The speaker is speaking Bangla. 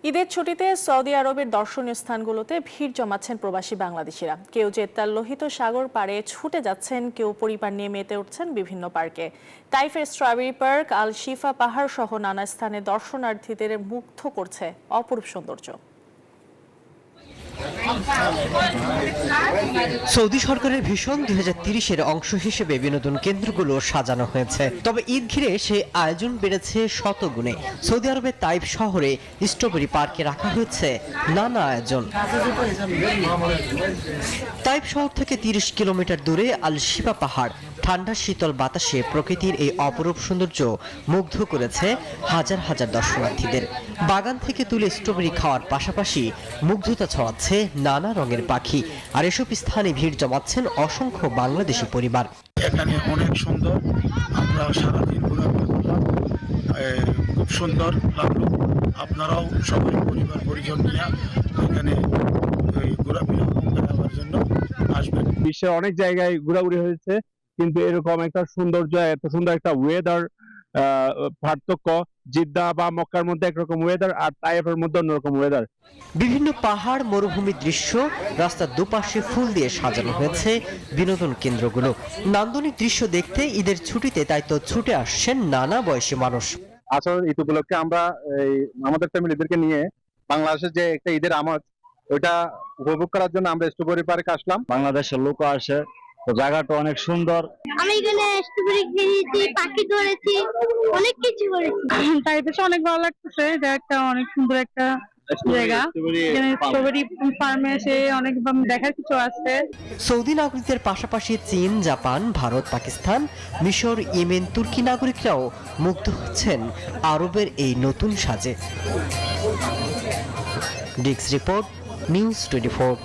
ঈদের ছুটিতে সৌদি আরবের দর্শনীয় স্থানগুলোতে ভিড় জমাচ্ছেন প্রবাসী বাংলাদেশিরা। কেউ জেদ্দার লোহিত সাগর পাড়ে ছুটে যাচ্ছেন, কেউ পরিবার নিয়ে মেতে উঠছেন বিভিন্ন পার্কে। তাইফের স্ট্রবেরি পার্ক, আল শিফা পাহাড় সহ নানা স্থানে দর্শনার্থীদের মুগ্ধ করছে অপরূপ সৌন্দর্য। সৌদি সরকারের ভিশন 2030-এর অংশ হিসেবে বিনোদন কেন্দ্রগুলো সাজানো হয়েছে। তবে ঈদ ঘিরে সেই আয়োজন বেড়েছে শতগুণে। সৌদি আরবের তাইফ শহরে স্ট্রবেরি পার্কে রাখা হয়েছে নানা আয়োজন। তাইফ শহর থেকে 30 কিলোমিটার দূরে আল শিফা পাহাড়। ঠান্ডা শীতল বাতাসে প্রকৃতির এই অপরূপ সৌন্দর্য মুগ্ধ করেছে হাজার হাজার দর্শনার্থীদের। বাগান থেকে তুলে স্ট্রবেরি খাওয়ার পাশাপাশি মুগ্ধতা ছড়াচ্ছে নানা রঙের পাখি। আর এসব স্থানে ভিড় জমাচ্ছেন অসংখ্য বাংলাদেশি পরিবার। এখানে অনেক সুন্দর, আমরা সারাদিন ঘোরাফেরা করলাম, খুব সুন্দর লাগলো। আপনারাও সবাই পরিবার পরিজন নিয়ে এখানে ঘোরাফেরা করার জন্য আসবেন। বিশ্বের অনেক জায়গায় ঘোরাঘুরি হয়েছে, কিন্তু এরকম একটা সৌন্দর্য, এত সুন্দর একটা ওয়েদার, পার্থক্য জিদ্দা বা মক্কার মধ্যে একরকম ওয়েদার আর তাইফের মধ্যে অন্যরকম ওয়েদার। বিভিন্ন পাহাড়, মরুভূমির দৃশ্য, রাস্তার দুপাশে ফুল দিয়ে সাজানো হয়েছে বিনোদন কেন্দ্রগুলো। নান্দনিক দৃশ্য দেখতে ঈদের ছুটিতে তাই তো ছুটে আসছেন নানা বয়সী মানুষ। আসলে ঈদ উপলক্ষে আমরা আমাদের ফ্যামিলিদেরকে নিয়ে বাংলাদেশের যে একটা ঈদের আমেজ, ওইটা উপভোগ করার জন্য আমরা স্ট্রবেরি পার্কে আসলাম। বাংলাদেশের লোক আসে, তো জায়গাটা অনেক সুন্দর। আমি এখানে স্ট্রবেরি খেয়েছি, পাখি ধরেছি, অনেক কিছু করেছি। তাই বেশ অনেক ভালো লাগতেছে। এটা একটা অনেক সুন্দর একটা জায়গা। এখানে স্ট্রবেরি ফার্মে এসে অনেক দেখার কিছু আছে। সৌদি নাগরিকদের পাশাপাশি চীন, জাপান, ভারত, পাকিস্তান, মিশর, ইয়েমেন, তুর্কি নাগরিকরাও মুগ্ধ হচ্ছেন আরবের এই নতুন সাজে। Desk report, news 24।